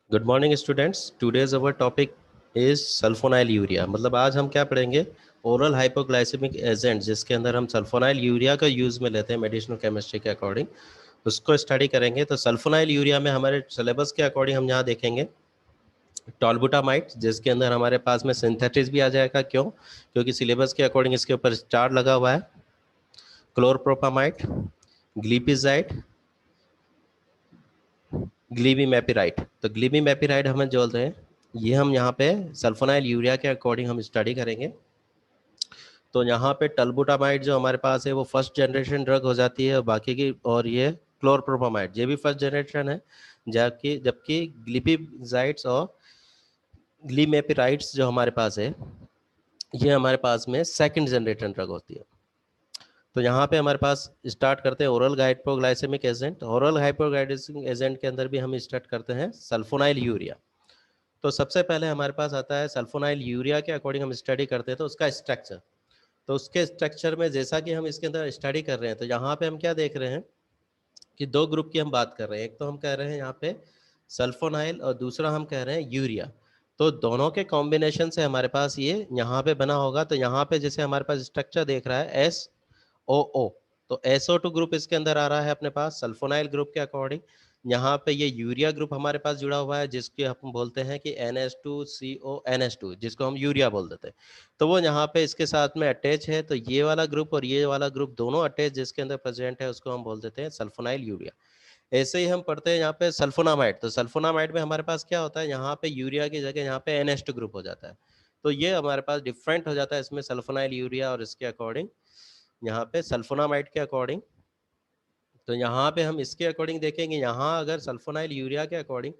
Good morning students. Today's our topic is sulfonyl urea. मतलब आज हम क्या पढ़ेंगे, ओरल हाइपोग्लाइसेमिक एजेंट, जिसके अंदर हम सल्फोनाइल यूरिया का यूज़ में लेते हैं मेडिसिनल केमिस्ट्री के अकॉर्डिंग, उसको स्टडी करेंगे। तो सल्फोनाइल यूरिया में हमारे सिलेबस के अकॉर्डिंग हम यहाँ देखेंगे टॉल्बुटामाइड, जिसके अंदर हमारे पास में सिंथेटिस भी आ जाएगा। क्यों? क्योंकि सिलेबस के अकॉर्डिंग इसके ऊपर स्टार लगा हुआ है। Chlorpropamide, glipizide, glimepiride. तो ग्लीबीमेपिराइड हमें जो बोलते हैं, ये हम यहाँ पे सल्फोनाइल यूरिया के अकॉर्डिंग हम स्टडी करेंगे। तो यहाँ पे टलबुटामाइड जो हमारे पास है वो फर्स्ट जनरेशन ड्रग हो जाती है, और बाकी की, और ये क्लोरप्रोपामाइड ये भी फर्स्ट जनरेशन है, जबकि जबकि ग्लिपिजाइड्स और ग्लीमेपिराइड्स जो हमारे पास है, ये हमारे पास में सेकंड जनरेशन ड्रग होती है। तो यहाँ पे हमारे पास स्टार्ट करते हैं oral hypoglycaemic agent. Oral hypoglycaemic agent के अंदर भी हम स्टार्ट करते हैं सल्फोनाइल यूरिया। तो सबसे पहले हमारे पास आता है सल्फोनाइल यूरिया के अकॉर्डिंग हम स्टडी करते हैं तो उसका स्ट्रक्चर। तो उसके स्ट्रक्चर में जैसा कि हम इसके अंदर स्टडी कर रहे हैं, तो यहाँ पे हम क्या देख रहे हैं कि दो ग्रुप की हम बात कर रहे हैं। एक तो हम कह रहे हैं यहाँ पे सल्फोनाइल, और दूसरा हम कह रहे हैं यूरिया। तो दोनों के कॉम्बिनेशन से हमारे पास ये यहाँ पे बना होगा। तो यहाँ पे जैसे हमारे पास स्ट्रक्चर देख रहा है SOO, तो SO2 ग्रुप इसके अंदर आ रहा है अपने पास सल्फोनाइल ग्रुप के अकॉर्डिंग। यहाँ पे ये यूरिया ग्रुप हमारे पास जुड़ा हुआ है, जिसके हम बोलते हैं कि NH2CONH2, जिसको हम यूरिया बोल देते हैं। तो वो यहाँ पे इसके साथ में अटैच है। तो ये वाला ग्रुप और ये वाला ग्रुप दोनों अटैच जिसके अंदर प्रेजेंट है, उसको हम बोल देते हैं सल्फोनाइल यूरिया। ऐसे ही हम पढ़ते हैं यहाँ पे सल्फोनामाइड। तो सल्फोनामाइड में हमारे पास क्या होता है, यहाँ पे यूरिया की जगह यहाँ पे NH2 ग्रुप हो जाता है। तो ये हमारे पास डिफरेंट हो जाता है इसमें सल्फोनाइल यूरिया और इसके अकॉर्डिंग, यहाँ पे सल्फोनामाइड के अकॉर्डिंग। तो यहाँ पे हम इसके अकॉर्डिंग देखेंगे, यहाँ अगर सल्फोनाइल यूरिया के अकॉर्डिंग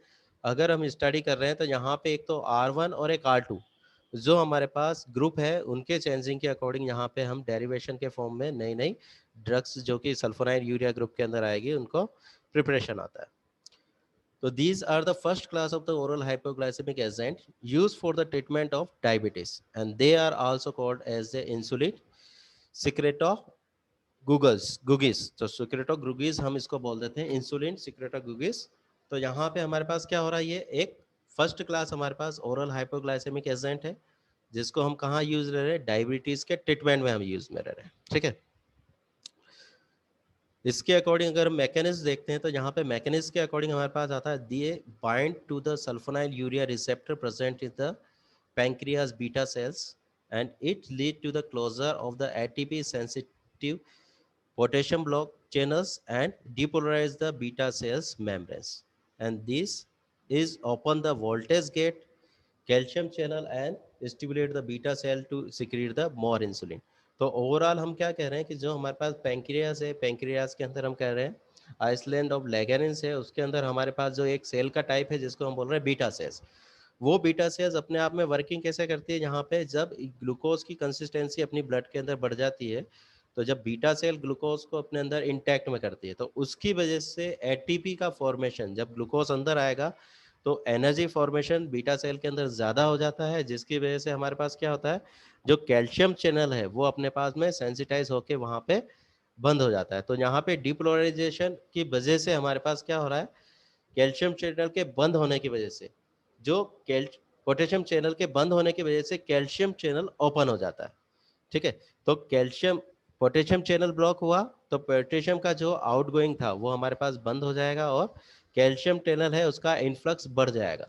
अगर हम स्टडी कर रहे हैं, तो यहाँ पे एक तो R1 और एक R2 जो हमारे पास ग्रुप है, उनके चेंजिंग के अकॉर्डिंग यहाँ पे हम डेरिवेशन के फॉर्म में नई नई ड्रग्स जो कि सल्फोनाइल यूरिया ग्रुप के अंदर आएगी, उनको प्रिपरेशन आता है। तो these are the first class of the oral hypoglycemic agent used for the treatment of diabetes, and they are also called as the insulin गुगीज। तो सिक्रेटोग्लूगीज हम इसको बोल देते हैं, इंसुलिन सिक्रेटोग्लूगीज। तो यहाँ पे हमारे पास क्या हो रहा है, ये एक फर्स्ट क्लास हमारे पास ओरल हाइपोग्लाइसेमिक एजेंट है, जिसको हम कहाँ यूज ले रहे हैं, डायबिटीज के ट्रीटमेंट में हम यूज में ले रहे हैं। ठीक है, इसके अकॉर्डिंग अगर मैकेनिज्म देखते हैं, तो यहाँ पे मैकेनिज्म के अकॉर्डिंग हमारे पास आता है, दिए bind to the sulfonylurea receptor present in the pancreas beta cells, and it lead to the closure of the ATP sensitive potassium block channels and depolarize the beta cells membranes, and this is open the voltage gate calcium channel and stimulate the beta cell to secrete the more insulin। तो overall हम क्या कह रहे हैं कि जो हमारे पास pancreas है, पेंक्रियास के अंदर हम कह रहे हैं आइसलैंड ऑफ लैगेरिन्स है, उसके अंदर हमारे पास जो एक सेल का टाइप है जिसको हम बोल रहे हैं बीटा सेल्स। वो बीटा सेल्स अपने आप में वर्किंग कैसे करती है, यहाँ पे जब ग्लूकोज की कंसिस्टेंसी अपनी ब्लड के अंदर बढ़ जाती है, तो जब बीटा सेल ग्लूकोज को अपने अंदर इंटैक्ट में करती है, तो उसकी वजह से एटीपी का फॉर्मेशन, जब ग्लूकोज अंदर आएगा तो एनर्जी फॉर्मेशन बीटा सेल के अंदर ज़्यादा हो जाता है, जिसकी वजह से हमारे पास क्या होता है, जो कैल्शियम चैनल है वो अपने पास में सेंसिटाइज होके वहाँ पे बंद हो जाता है। तो यहाँ पे डिपोलराइजेशन की वजह से हमारे पास क्या हो रहा है, कैल्शियम चैनल के बंद होने की वजह से, जो पोटेशियम चैनल के बंद होने की वजह से कैल्शियम चैनल ओपन हो जाता है। ठीक है, तो कैल्शियम पोटेशियम चैनल ब्लॉक हुआ, तो पोटेशियम का जो आउटगोइंग था वो हमारे पास बंद हो जाएगा, और कैल्शियम चैनल है उसका इनफ्लक्स बढ़ जाएगा।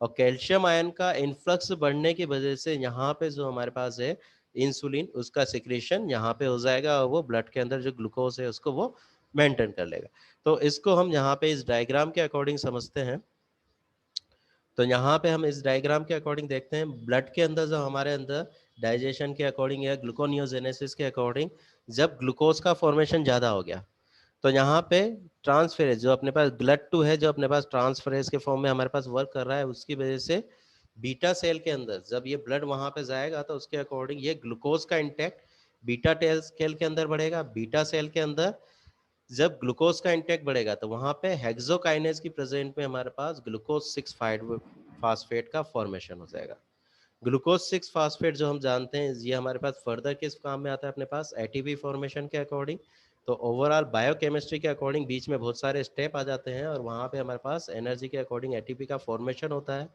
और कैल्शियम आयन का इनफ्लक्स बढ़ने की वजह से यहाँ पे जो हमारे पास है इंसुलिन, उसका सिक्रेशन यहाँ पे हो जाएगा, और वो ब्लड के अंदर जो ग्लूकोज है उसको वो मेंटेन कर लेगा। तो इसको हम यहाँ पे इस डायग्राम के अकॉर्डिंग समझते हैं। तो यहाँ पे हम इस डायग्राम के अकॉर्डिंग देखते हैं, ब्लड के अंदर जो हमारे अंदर डाइजेशन के अकॉर्डिंग या ग्लूकोनियोजेनेसिस के अकॉर्डिंग जब ग्लूकोज का फॉर्मेशन ज़्यादा हो गया, तो यहाँ पे ट्रांसफेरेज जो अपने पास GLUT2 है, जो अपने पास ट्रांसफेरेज के फॉर्म में हमारे पास वर्क कर रहा है, उसकी वजह से बीटा सेल के अंदर जब ये ब्लड वहाँ पे जाएगा, तो उसके अकॉर्डिंग ये ग्लूकोज का इंटैक्ट बीटा सेल के अंदर बढ़ेगा। बीटा सेल के अंदर जब ग्लूकोज का इंटेक बढ़ेगा, तो वहाँ पे हेक्सोकाइनेज की प्रेजेंट में हमारे पास ग्लूकोज 6 फास्फेट का फॉर्मेशन हो जाएगा। ग्लूकोज 6 फास्फेट जो हम जानते हैं, ये हमारे पास फर्दर किस काम में आता है, अपने पास एटीपी फॉर्मेशन के अकॉर्डिंग। तो ओवरऑल बायोकेमिस्ट्री के अकॉर्डिंग बीच में बहुत सारे स्टेप आ जाते हैं और वहाँ पे हमारे पास एनर्जी के अकॉर्डिंग एटीपी का फॉर्मेशन होता है।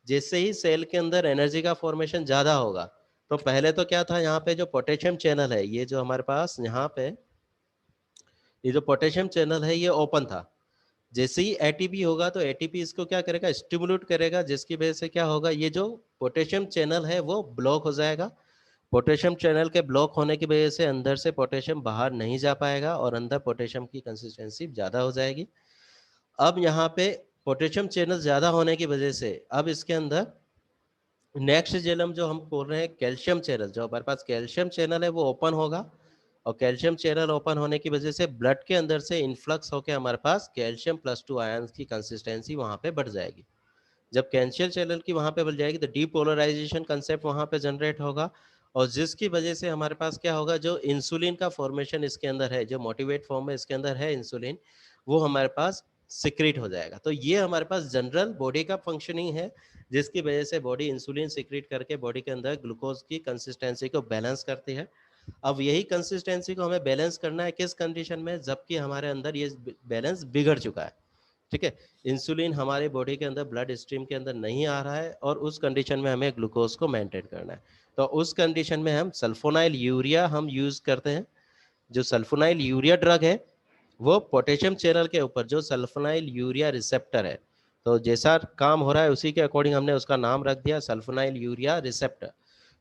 जैसे ही सेल के अंदर एनर्जी का फॉर्मेशन ज़्यादा होगा, तो पहले तो क्या था, यहाँ पे जो पोटेशियम चैनल है, ये जो हमारे पास यहाँ पे ये जो पोटेशियम चैनल है ये ओपन था। जैसे ही एटीपी होगा तो एटीपी इसको क्या करेगा, स्टिमुलेट करेगा, जिसकी वजह से क्या होगा, ये जो पोटेशियम चैनल है वो ब्लॉक हो जाएगा। पोटेशियम चैनल के ब्लॉक होने की वजह से अंदर से पोटेशियम बाहर नहीं जा पाएगा और अंदर पोटेशियम की कंसिस्टेंसी ज़्यादा हो जाएगी। अब यहाँ पे पोटेशियम चैनल ज़्यादा होने की वजह से अब इसके अंदर नेक्स्ट जेलम जो हम बोल रहे हैं कैल्शियम चैनल, जो हमारे पास कैल्शियम चैनल है वो ओपन होगा और कैल्शियम चैनल ओपन होने की वजह से ब्लड के अंदर से इन्फ्लक्स होकर हमारे पास कैल्शियम +2 आयन की कंसिस्टेंसी वहाँ पे बढ़ जाएगी। जब कैल्शियम चैनल की वहाँ पे बढ़ जाएगी तो डीपोलराइजेशन कंसेप्ट वहाँ पे जनरेट होगा और जिसकी वजह से हमारे पास क्या होगा, जो इंसुलिन का फॉर्मेशन इसके अंदर है, जो मोटिवेट फॉर्म में इसके अंदर है इंसुलिन, वो हमारे पास सिक्रीट हो जाएगा। तो ये हमारे पास जनरल बॉडी का फंक्शनिंग है, जिसकी वजह से बॉडी इंसुलिन सिक्रीट करके बॉडी के अंदर ग्लूकोज की कंसिस्टेंसी को बैलेंस करती है। अब यही कंसिस्टेंसी को हमें बैलेंस करना है किस कंडीशन में, जबकि हमारे अंदर ये बैलेंस बिगड़ चुका है। ठीक है, इंसुलिन हमारे बॉडी के अंदर ब्लड स्ट्रीम के अंदर नहीं आ रहा है और उस कंडीशन में हमें ग्लूकोज को मेंटेन करना है। तो उस कंडीशन में हम सल्फोनाइल यूरिया हम यूज करते हैं। जो सल्फोनाइल यूरिया ड्रग है वो पोटेशियम चैनल के ऊपर जो सल्फोनाइल यूरिया रिसेप्टर है, तो जैसा काम हो रहा है उसी के अकॉर्डिंग हमने उसका नाम रख दिया सल्फोनाइल यूरिया रिसेप्टर।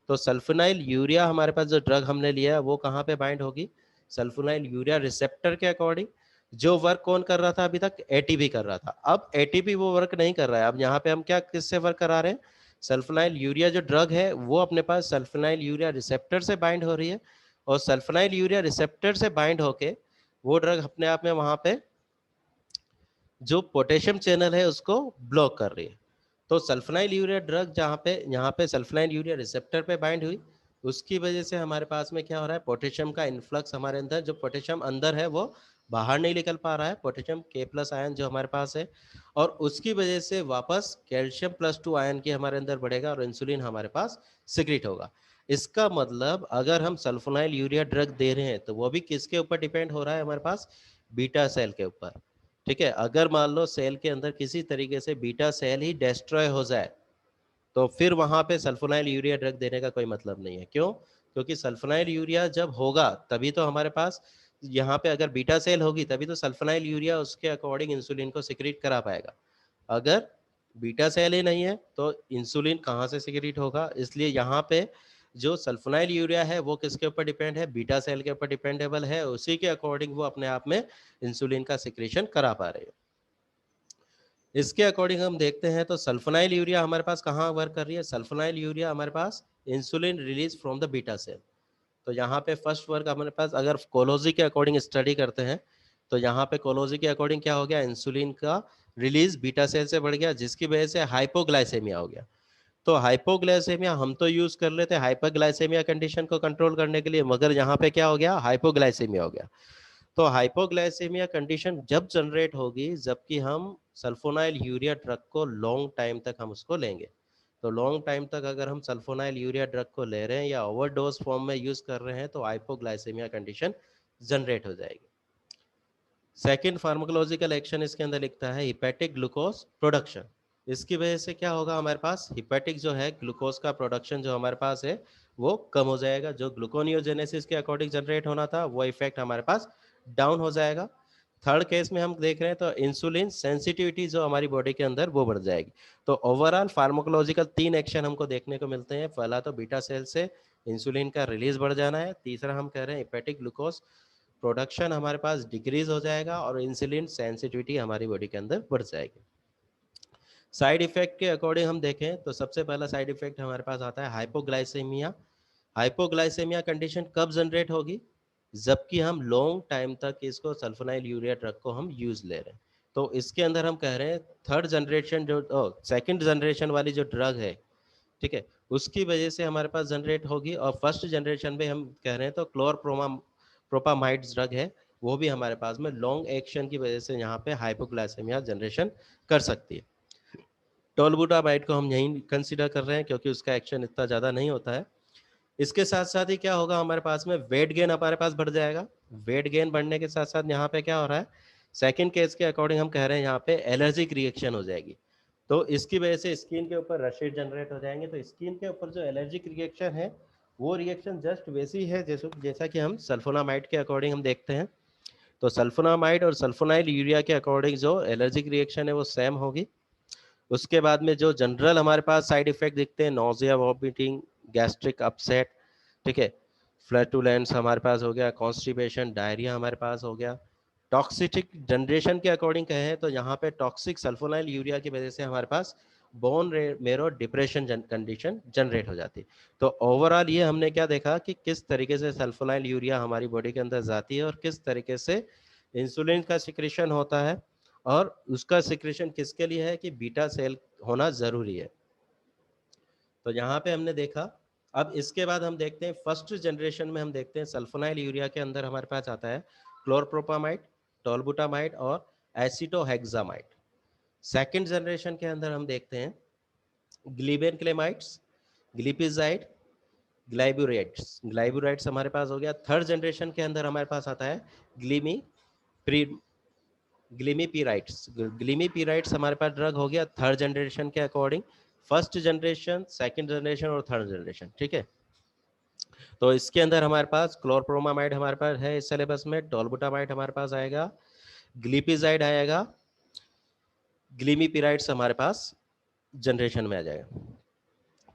तो सल्फोनाइल यूरिया हमारे पास जो ड्रग हमने लिया है वो कहाँ पे बाइंड होगी, सल्फोनाइल यूरिया रिसेप्टर के अकॉर्डिंग। जो वर्क कौन कर रहा था अभी तक, एटीपी कर रहा था। अब एटीपी वो वर्क नहीं कर रहा है। अब यहाँ पे हम क्या किससे वर्क करा रहे हैं, सल्फोनाइल यूरिया जो ड्रग है वो अपने पास सल्फोनाइल यूरिया रिसेप्टर से बाइंड हो रही है और सल्फोनाइल यूरिया रिसेप्टर से बाइंड होके वो ड्रग अपने आप में वहां पे जो पोटेशियम चैनल है उसको ब्लॉक कर रही है। तो सल्फोनाइल यूरिया ड्रग जहाँ पे यहाँ पे सल्फोनाइल यूरिया रिसेप्टर पे बाइंड हुई, उसकी वजह से हमारे पास में क्या हो रहा है, पोटेशियम का इन्फ्लक्स हमारे अंदर, जो पोटेशियम अंदर है वो बाहर नहीं निकल पा रहा है, पोटेशियम K+ आयन जो हमारे पास है, और उसकी वजह से वापस कैल्शियम +2 आयन की हमारे अंदर बढ़ेगा और इंसुलिन हमारे पास सिक्रीट होगा। इसका मतलब अगर हम सल्फोनाइल यूरिया ड्रग दे रहे हैं तो वो भी किसके ऊपर डिपेंड हो रहा है, हमारे पास बीटा सेल के ऊपर। ठीक है, अगर मान लो सेल के अंदर किसी तरीके से बीटा सेल ही डिस्ट्रॉय हो जाए तो फिर वहां पे सल्फोनाइल यूरिया ड्रग देने का कोई मतलब नहीं है। क्यों, क्योंकि सल्फोनाइल यूरिया जब होगा तभी तो हमारे पास यहाँ पे अगर बीटा सेल होगी तभी तो सल्फोनाइल यूरिया उसके अकॉर्डिंग इंसुलिन को सिक्रीट करा पाएगा। अगर बीटा सेल ही नहीं है तो इंसुलिन कहाँ से सिक्रीट होगा। इसलिए यहाँ पे जो सल्फोनाइल यूरिया है वो किसके ऊपर डिपेंड है, बीटा सेल के ऊपर डिपेंडेबल है, उसी के अकॉर्डिंग वो अपने आप में इंसुलिन का सिक्रेशन करा पा रहे हैं। इसके अकॉर्डिंग हम देखते हैं तो सल्फोनाइल यूरिया हमारे पास कहाँ वर्क कर रही है, सल्फोनाइल यूरिया हमारे पास insulin release from the beta cell. तो यहाँ पे फर्स्ट वर्क हमारे पास अगर कोलोजी के अकॉर्डिंग स्टडी करते हैं तो यहाँ पे कोलोजी के अकॉर्डिंग क्या हो गया, इंसुलिन का रिलीज बीटा सेल से बढ़ गया, जिसकी वजह से हाइपोग्लाइसेमिया हो गया। तो हाइपोग्लाइसेमिया हम तो यूज कर लेते हैं हाइपरग्लाइसेमिया कंडीशन को कंट्रोल करने के लिए, मगर यहाँ पे क्या हो गया, हाइपोग्लाइसेमिया हो गया। तो हाइपोग्लाइसेमिया कंडीशन जब जनरेट होगी जबकि हम सल्फोनाइल यूरिया ड्रग को लॉन्ग टाइम तक हम उसको लेंगे। तो लॉन्ग टाइम तक अगर हम सल्फोनाइल यूरिया ड्रग को ले रहे हैं या ओवरडोज फॉर्म में यूज कर रहे हैं तो हाइपोग्लाइसेमिया कंडीशन जनरेट हो जाएगी। सेकेंड फार्माकोलॉजिकल एक्शन इसके अंदर लिखता है हिपैटिक ग्लूकोज प्रोडक्शन। इसकी वजह से क्या होगा, हमारे पास हिपैटिक जो है ग्लूकोज का प्रोडक्शन जो हमारे पास है वो कम हो जाएगा। जो ग्लूकोनियोजेनेसिस के अकॉर्डिंग जनरेट होना था वो इफेक्ट हमारे पास डाउन हो जाएगा। थर्ड केस में हम देख रहे हैं तो इंसुलिन सेंसिटिविटी जो हमारी बॉडी के अंदर वो बढ़ जाएगी। तो ओवरऑल फार्माकोलॉजिकल 3 एक्शन हमको देखने को मिलते हैं। पहला तो बीटा सेल से इंसुलिन का रिलीज बढ़ जाना है, तीसरा हम कह रहे हैं हिपैटिक ग्लूकोज प्रोडक्शन हमारे पास डिक्रीज हो जाएगा और इंसुलिन सेंसिटिविटी हमारी बॉडी के अंदर बढ़ जाएगी। साइड इफेक्ट के अकॉर्डिंग हम देखें तो सबसे पहला साइड इफेक्ट हमारे पास आता है हाइपोग्लाइसेमिया। हाइपोग्लाइसेमिया कंडीशन कब जनरेट होगी, जबकि हम लॉन्ग टाइम तक इसको सल्फोनाइल यूरिया ड्रग को हम यूज ले रहे हैं। तो इसके अंदर हम कह रहे हैं थर्ड जनरेशन जो सेकंड जनरेशन वाली जो ड्रग है, ठीक है, उसकी वजह से हमारे पास जनरेट होगी। और फर्स्ट जनरेशन में हम कह रहे हैं तो प्रोपामाइड ड्रग है, वो भी हमारे पास में लॉन्ग एक्शन की वजह से यहाँ पे हाइपोग्लाइसेमिया जनरेशन कर सकती है। टोलबुटामाइड को हम यहीं कंसीडर कर रहे हैं क्योंकि उसका एक्शन इतना ज़्यादा नहीं होता है। इसके साथ साथ ही क्या होगा, हमारे पास में वेट गेन हमारे पास बढ़ जाएगा। वेट गेन बढ़ने के साथ साथ यहाँ पे क्या हो रहा है, सेकंड केस के अकॉर्डिंग हम कह रहे हैं यहाँ पे एलर्जिक रिएक्शन हो जाएगी। तो इसकी वजह से स्किन के ऊपर रशेज जनरेट हो जाएंगे। तो स्किन के ऊपर जो एलर्जिक रिएक्शन है वो रिएक्शन जस्ट वैसी है जैसा कि हम सल्फोनामाइड के अकॉर्डिंग हम देखते हैं। तो सल्फोनामाइड और सल्फोनाइल यूरिया के अकॉर्डिंग जो एलर्जिक रिएक्शन है वो सेम होगी। उसके बाद में जो जनरल हमारे पास साइड इफेक्ट दिखते हैं, नोजिया, वॉमिटिंग, गैस्ट्रिक अपसेट, ठीक है, फ्लैटुलेंस हमारे पास हो गया, कॉन्स्टिपेशन, डायरिया हमारे पास हो गया। टॉक्सिक जनरेशन के अकॉर्डिंग कहें तो यहाँ पे टॉक्सिक सल्फोनाइल यूरिया की वजह से हमारे पास bone marrow depression condition generate हो जाती है। तो ओवरऑल ये हमने क्या देखा कि किस तरीके से सल्फोनाइल यूरिया हमारी बॉडी के अंदर जाती है और किस तरीके से इंसुलिन का सिक्रेशन होता है, और उसका सिक्रेशन किसके लिए है कि बीटा सेल होना जरूरी है। तो यहाँ पे हमने देखा। अब इसके बाद हम देखते हैं फर्स्ट जनरेशन में हम देखते हैं सल्फोनाइल यूरिया के अंदर हमारे पास आता है क्लोरप्रोपामाइड, टोलबुटामाइड और एसिटोहेक्सामाइड। सेकंड जनरेशन के अंदर हम देखते हैं ग्लीबेनक्लेमाइड्स, ग्लिपिजाइड, ग्लाइबुराइड्स हमारे पास हो गया। थर्ड जनरेशन के अंदर हमारे पास आता है ग्लिमीपीराइड्स हमारे पास ड्रग हो गया थर्ड जनरेशन के according. First generation, second generation और थर्ड जनरेशन, ठीक है। तो इसके अंदर हमारे पास क्लोरप्रोमामाइड हमारे पास है इस सिलेबस में, टोलबुटामाइड हमारे पास आएगा, ग्लिपिजाइड आएगा, ग्लिमीपिराइड्स हमारे पास जनरेशन में आ जाएगा।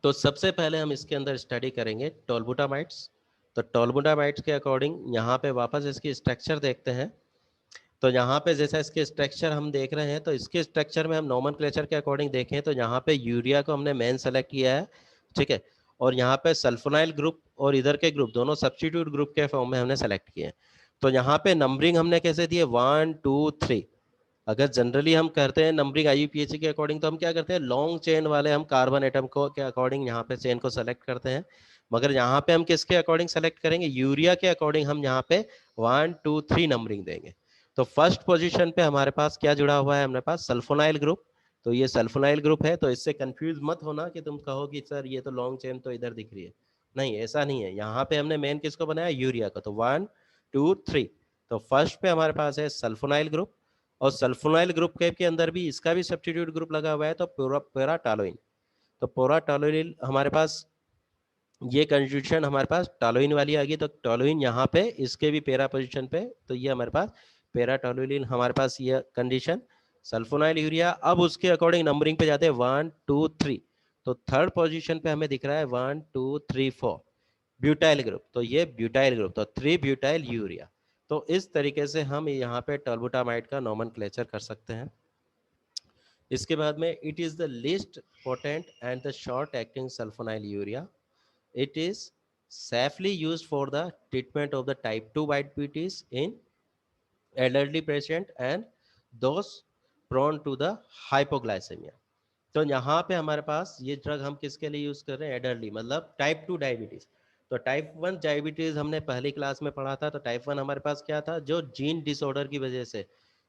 तो सबसे पहले हम इसके अंदर स्टडी करेंगे टोलबुटामाइड्स। तो टोलबुटामाइड्स के अकॉर्डिंग यहाँ पे वापस इसकी स्ट्रक्चर देखते हैं। तो यहाँ पे जैसा इसके स्ट्रक्चर हम देख रहे हैं, तो इसके स्ट्रक्चर में हम नोमेनक्लेचर के अकॉर्डिंग देखें तो यहाँ पे यूरिया को हमने मेन सेलेक्ट किया है, ठीक है, और यहाँ पे सल्फोनाइल ग्रुप और इधर के ग्रुप दोनों सब्स्टिट्यूट ग्रुप के फॉर्म में हमने सेलेक्ट किए हैं। तो यहाँ पे नंबरिंग हमने कैसे दी है, 1 2 3। अगर जनरली हम करते हैं नंबरिंग IUPAC के अकॉर्डिंग तो हम क्या करते हैं, लॉन्ग चेन वाले हम कार्बन एटम को के अकॉर्डिंग यहाँ पे चेन को सेलेक्ट करते हैं। मगर यहाँ पे हम किसके अकॉर्डिंग सेलेक्ट करेंगे, यूरिया के अकॉर्डिंग हम यहाँ पे 1 2 3 नंबरिंग देंगे। तो फर्स्ट पोजीशन पे हमारे पास क्या जुड़ा हुआ है, हमारे पास सल्फोनाइल ग्रुप। तो ये सल्फोनाइल ग्रुप है, तो इससे कंफ्यूज मत होना कि तुम कहो कि सर ये तो लॉन्ग चेन तो इधर दिख रही है। नहीं, ऐसा नहीं है। यहाँ पे हमने मेन किसको बनाया, यूरिया का। तो 1 2 3। तो फर्स्ट पे हमारे पास है सल्फोनाइल ग्रुप, और सल्फोनाइल ग्रुप के अंदर भी इसका भी सब्स्टिट्यूट ग्रुप लगा हुआ है, तो पैराटोलुइन। तो पैराटोलुइन हमारे पास ये कंस्टिट्यूशन हमारे पास टोलुइन वाली आ गई। तो टोलुइन यहाँ पे इसके भी पैरा पोजीशन पे, तो ये हमारे पास पैराटोलुइन हमारे पास ये कंडीशन। सल्फोनाइल यूरिया अब उसके अकॉर्डिंग नंबरिंग पे जाते हैं 1 2 3। तो थर्ड पोजीशन पे हमें दिख रहा है 1 2 3 4 ब्यूटाइल ग्रुप। तो ये ब्यूटाइल ग्रुप, तो 3 ब्यूटाइल यूरिया। तो इस तरीके से हम यहाँ पे टोलबुटामाइड का नोमेनक्लेचर कर सकते हैं। इसके बाद में it is the least potent and the short acting sulfonyl urea. It is safely used for the treatment of the type 2 diabetes in elderly patient and those prone to the hypoglycemia। तो यहाँ पे हमारे पास ये drug हम किसके लिए use कर रहे हैं, एडल्टली मतलब टाइप 2 डायबिटीज। तो टाइप 1 डायबिटीज हमने पहली क्लास में पढ़ा था। तो टाइप 1 हमारे पास क्या था, जो जीन डिसऑर्डर की वजह से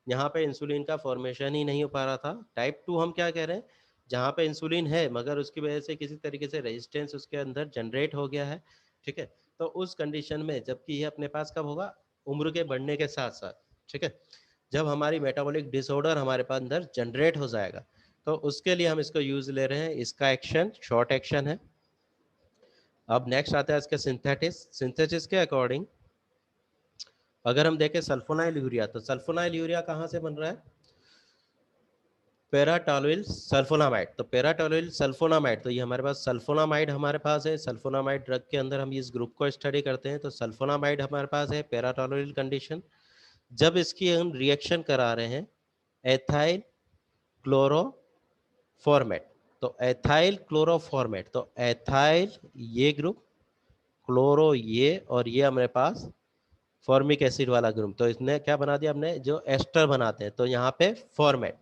यहाँ पे इंसुलिन का फॉर्मेशन ही नहीं हो पा रहा था। टाइप 2 हम क्या कह रहे हैं, जहाँ पे इंसुलिन है मगर उसकी वजह से किसी तरीके से रेजिस्टेंस उसके अंदर जनरेट हो गया है, ठीक है। तो उस कंडीशन में, जबकि ये अपने पास कब होगा, उम्र के बढ़ने के साथ साथ, ठीक है, जब हमारी मेटाबॉलिक डिसऑर्डर हमारे पास अंदर जनरेट हो जाएगा, तो उसके लिए हम इसको यूज ले रहे हैं। इसका एक्शन शॉर्ट एक्शन है। अब नेक्स्ट आता है इसका सिंथेसिस के अकॉर्डिंग अगर हम देखें सल्फोनाइल यूरिया, तो सल्फोनाइल यूरिया कहाँ से बन रहा है, पैराटोलुइल सल्फोनामाइड। तो पैराटोलुइल सल्फोनामाइड, तो ये हमारे पास सल्फोनामाइड हमारे पास है। सल्फोनामाइड ड्रग के अंदर हम इस ग्रुप को स्टडी करते हैं। तो सल्फोनामाइड हमारे पास है पैराटोलुइल कंडीशन। जब इसकी हम रिएक्शन करा रहे हैं एथाइल क्लोरोफॉर्मेट, तो एथाइल क्लोरोफॉर्मेट, तो एथाइल ये ग्रुप, क्लोरो ये, और ये हमारे पास फॉर्मिक एसिड वाला ग्रुप। तो इसने क्या बना दिया, हमने जो एस्टर बनाते हैं, तो यहाँ पे फॉर्मेट।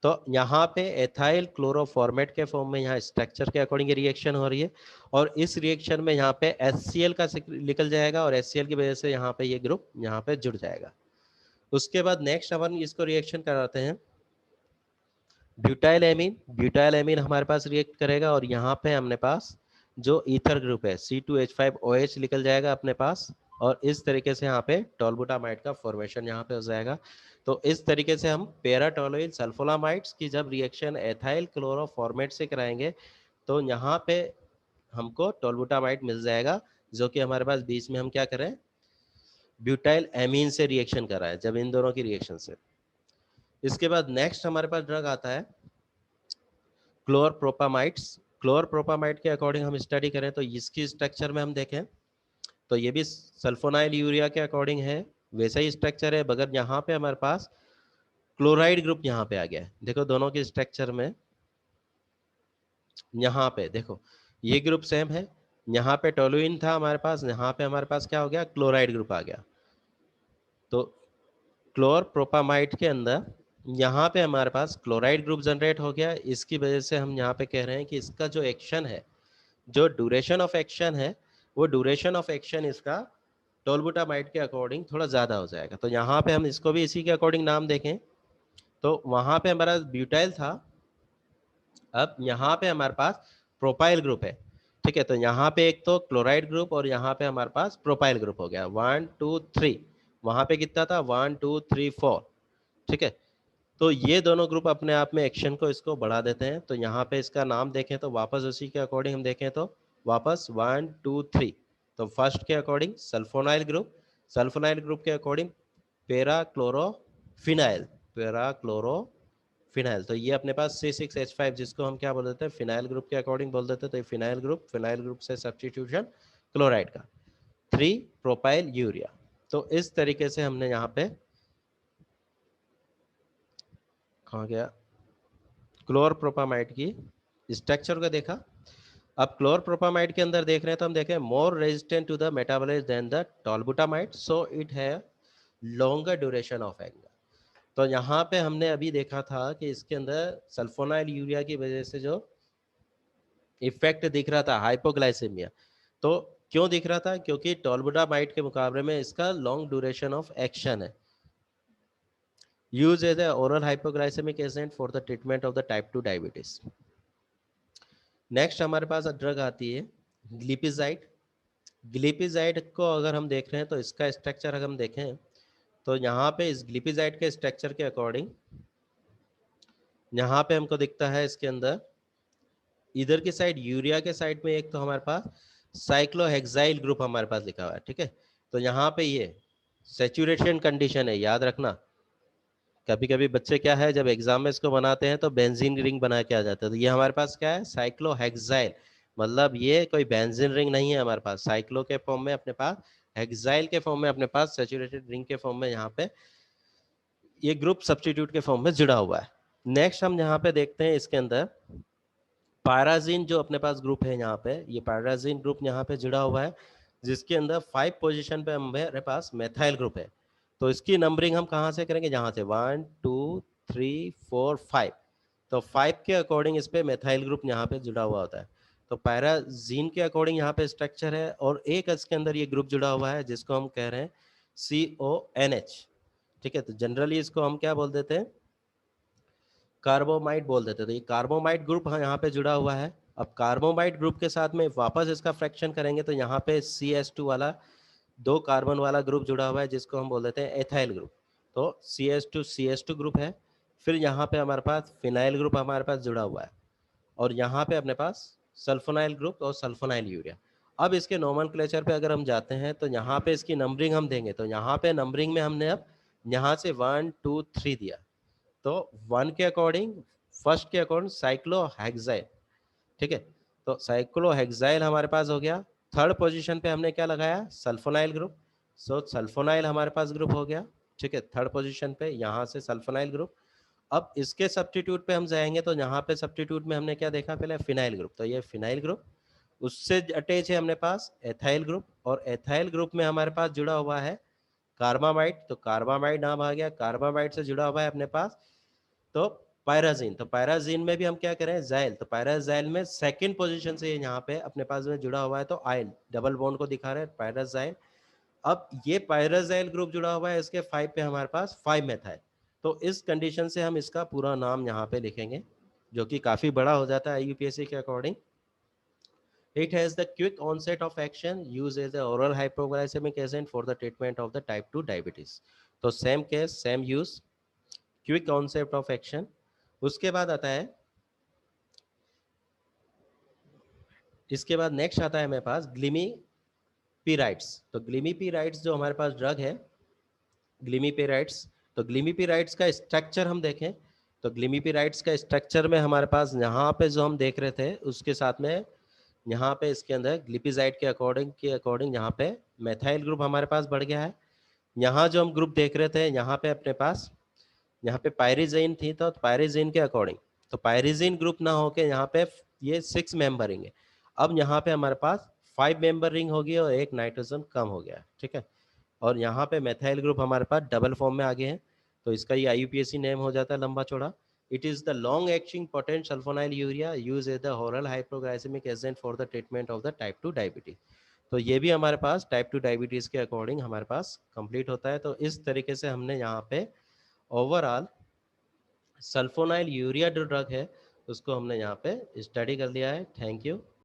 तो यहाँ पे एथाइल क्लोरोफॉर्मेट के फॉर्म में यहाँ स्ट्रक्चर के अकॉर्डिंग रिएक्शन हो रही है, और इस रिएक्शन में यहाँ पे HCl का निकल जाएगा, और HCl की वजह से यहाँ पे ये ग्रुप यहाँ पे जुड़ जाएगा। उसके बाद नेक्स्ट अपन इसको रिएक्शन कराते हैं ब्यूटाइल एमीन। ब्यूटाइल एमीन हमारे पास रिएक्ट करेगा, और यहाँ पे हमने पास जो ईथर ग्रुप है C2H5OH निकल जाएगा अपने पास, और इस तरीके से यहाँ पे टोलबुटामाइड का फॉर्मेशन यहाँ पे हो जाएगा। तो इस तरीके से हम पैराटोलुइल सल्फोनामाइड्स की जब रिएक्शन एथाइल क्लोरोफॉर्मेट से कराएंगे तो यहाँ पे हमको टोलबुटामाइड मिल जाएगा, जो कि हमारे पास बीच में हम क्या करें, ब्यूटाइल एमीन से रिएक्शन कर रहा है, जब इन दोनों की रिएक्शन से। इसके बाद नेक्स्ट हमारे पास ड्रग आता है क्लोरप्रोपामाइड्स। क्लोरप्रोपामाइड के अकॉर्डिंग हम स्टडी करें तो इसकी स्ट्रक्चर में हम देखें तो ये भी सल्फोनाइल यूरिया के अकॉर्डिंग है, वैसा ही स्ट्रक्चर है, मगर यहाँ पे हमारे पास क्लोराइड ग्रुप यहाँ पे आ गया है। देखो दोनों के स्ट्रक्चर में यहाँ पे देखो ये ग्रुप सेम है, यहाँ पे टोलुइन था हमारे पास, यहाँ पे हमारे पास क्या हो गया, क्लोराइड ग्रुप आ गया। तो क्लोरप्रोपामाइड के अंदर यहाँ पे हमारे पास क्लोराइड ग्रुप जनरेट हो गया। इसकी वजह से हम यहाँ पे कह रहे हैं कि इसका जो एक्शन है, जो ड्यूरेशन ऑफ एक्शन है, वो ड्यूरेशन ऑफ एक्शन इसका टोलबुटामाइड के अकॉर्डिंग थोड़ा ज़्यादा हो जाएगा। तो यहाँ पे हम इसको भी इसी के अकॉर्डिंग नाम देखें तो वहाँ पे हमारा ब्यूटाइल था, अब यहाँ पे हमारे पास प्रोपाइल ग्रुप है। ठीक है, तो यहाँ पे एक तो क्लोराइड ग्रुप और यहाँ पे हमारे पास प्रोपाइल ग्रुप हो गया, 1 2 3। वहाँ पे कितना था, 1 2 3 4। ठीक है, तो ये दोनों ग्रुप अपने आप में एक्शन को इसको बढ़ा देते हैं। तो यहाँ पे इसका नाम देखें तो वापस उसी के अकॉर्डिंग हम देखें तो वापस 1 2 3। तो फर्स्ट के according sulfonyl group, sulfonyl group के अकॉर्डिंग पैराक्लोरोफिनाइल, पैराक्लोरोफिनाइल। तो ये अपने पास C6H5 जिसको हम क्या बोल देते हैं, फिनाइल ग्रुप के अकॉर्डिंग बोल देते हैं। तो ये फिनाइल ग्रुप से सब्स्टिट्यूशन क्लोराइड का। 3 प्रोपाइल यूरिया। तो इस तरीके से हमने यहाँ पे कहाँ गया, क्लोरप्रोपामाइड की स्ट्रक्चर को देखा। अब क्लोरप्रोपामाइड के अंदर देख रहे हैं तो हम देखें more resistant to the metabolism than the tolbutamide, so it है लॉन्गर ड्यूरेशन ऑफ एक्शन। तो यहाँ पे हमने अभी देखा था कि इसके अंदर सल्फोनाइल यूरिया की वजह से जो इफेक्ट दिख रहा था हाइपोग्लाइसेमिया, तो क्यों दिख रहा था, क्योंकि टोलबुटामाइड के मुकाबले में इसका लॉन्ग ड्यूरेशन ऑफ एक्शन है। Use as a oral hypoglycaemic agent for the treatment of the type 2 diabetes. Next हमारे पास ड्रग आती है ग्लिपिजाइड। ग्लिपिजाइड को अगर हम देख रहे हैं तो इसका स्ट्रक्चर अगर हम देखें तो यहाँ पे इस ग्लिपिजाइड के स्ट्रक्चर के अकॉर्डिंग यहाँ पे हमको दिखता है इसके अंदर इधर की साइड यूरिया के साइड में एक तो हमारे पास साइक्लोहेक्साइल ग्रुप हमारे पास लिखा हुआ है। ठीक है, तो यहाँ पे ये सेचुरेशन कंडीशन है, याद रखना। कभी कभी बच्चे क्या है जब एग्जाम में इसको बनाते हैं तो बेंजीन रिंग बना के आ जाते हैं। तो ये हमारे पास क्या है, साइक्लोहेक्साइल, मतलब ये कोई बेंजीन रिंग नहीं है हमारे पास, साइक्लो के फॉर्म में अपने पास, हेक्साइल के फॉर्म में अपने पास, सैचुरेटेड रिंग के फॉर्म में यहाँ पे ये ग्रुप सब्स्टिट्यूट के फॉर्म में जुड़ा हुआ है। नेक्स्ट हम यहाँ पे देखते हैं इसके अंदर पायराजीन जो अपने पास ग्रुप है, यहाँ पे ये पायराजीन ग्रुप यहाँ पे जुड़ा हुआ है, जिसके अंदर 5 पोजीशन पे हमारे पास मेथाइल ग्रुप है। तो इसकी नंबरिंग हम कहाँ से करेंगे, जहाँ से 1 2 3 4 5। तो 5 के अकॉर्डिंग इस पे मेथाइल ग्रुप यहाँ पे जुड़ा हुआ होता है। तो पायराजीन के अकॉर्डिंग यहाँ पे स्ट्रक्चर है, और एक इसके अंदर ये ग्रुप जुड़ा हुआ है जिसको हम कह रहे हैं CONH। ठीक है, तो जनरली इसको हम क्या बोल देते हैं, कार्बोमाइड बोल देते हैं। तो ये कार्बोमाइड ग्रुप यहाँ पे जुड़ा हुआ है। अब कार्बोमाइड ग्रुप के साथ में वापस इसका फ्रैक्शन करेंगे तो यहाँ पे CH2 वाला 2 कार्बन वाला ग्रुप जुड़ा हुआ है जिसको हम बोल देते हैं एथाइल ग्रुप। तो CH2 ग्रुप है। फिर यहाँ पे हमारे पास फिनाइल ग्रुप हमारे पास जुड़ा हुआ है, और यहाँ पे अपने पास सल्फोनाइल ग्रुप और सल्फोनाइल यूरिया। अब इसके नोमेनक्लेचर पे अगर हम जाते हैं तो यहाँ पे इसकी नंबरिंग हम देंगे, तो यहाँ पे नंबरिंग में हमने अब यहाँ से 1 2 3 दिया। तो 1 के अकॉर्डिंग, फर्स्ट के अकॉर्डिंग साइक्लोहेक्साइल। ठीक है, तो साइक्लोहेक्साइल हमारे पास हो गया। थर्ड पोजीशन पे हमने क्या लगाया, सल्फोनाइल ग्रुप। सो सल्फोनाइल हमारे पास ग्रुप हो गया। ठीक है, थर्ड पोजीशन पे यहाँ से सल्फोनाइल ग्रुप। अब इसके सब्स्टिट्यूट पे हम जाएंगे तो यहाँ पे सब्स्टिट्यूट में हमने क्या देखा, पहले फिनाइल ग्रुप। तो ये फिनाइल ग्रुप, उससे अटैच है अपने पास एथाइल ग्रुप, और एथाइल ग्रुप में हमारे पास जुड़ा हुआ है कार्बामाइड। तो कार्बामाइड नाम आ गया, कार्बामाइड से जुड़ा हुआ है अपने पास तो पायराजीन। तो पायराजीन में भी हम क्या करें, जाइल। तो पायराजाइल में सेकंड पोजीशन से यहाँ पे अपने पास में जुड़ा हुआ है, तो आयल डबल बॉन्ड को दिखा रहे हैं पायराजाइल। अब ये पायराजाइल ग्रुप जुड़ा हुआ है, इसके 5 पे हमारे पास 5 मेथाइल। तो इस कंडीशन से हम इसका पूरा नाम यहाँ पे लिखेंगे, जो कि काफी बड़ा हो जाता है यूपीएससी के according. It has the quick onset of action, used as a oral hypoglycemic agent for the treatment of the type 2 diabetes. तो same case same use, quick onset of action. उसके बाद आता है, इसके बाद नेक्स्ट आता है मेरे पास ग्लिमीपिराइड्स। तो ग्लिमीपिराइड्स जो हमारे पास ड्रग है, ग्लिमीपिराइड्स, तो ग्लिमीपिराइड्स का स्ट्रक्चर हम देखें तो ग्लिमीपिराइड्स का स्ट्रक्चर में हमारे पास यहाँ पे जो हम देख रहे थे उसके साथ में यहाँ पे इसके अंदर ग्लिपिजाइड के अकॉर्डिंग यहाँ पे मेथाइल ग्रुप हमारे पास बढ़ गया है। यहाँ जो हम ग्रुप देख रहे थे यहाँ पे अपने पास यहाँ पे पायरिजीन थी, तो पायरिजीन के अकॉर्डिंग, तो पायरिजीन ग्रुप ना होके यहाँ पे ये 6 मेंबर रिंग है। अब यहाँ पे हमारे पास 5 मेंबर रिंग होगी और एक नाइट्रोजन कम हो गया है, ठीक है। और यहाँ पे मेथाइल ग्रुप हमारे पास डबल फॉर्म में आ गए हैं, तो इसका ये IUPAC नेम हो जाता है लंबा चौड़ा। It is the long acting potent sulfonylurea use as the oral hypoglycaemic agent for the treatment of the type 2 diabetes. तो ये भी हमारे पास टाइप 2 डायबिटीज के अकॉर्डिंग हमारे पास कंप्लीट होता है। तो इस तरीके से हमने यहाँ पे ओवरऑल सल्फोनाइल यूरिया जो ड्रग है उसको हमने यहाँ पे स्टडी कर लिया है। Thank you.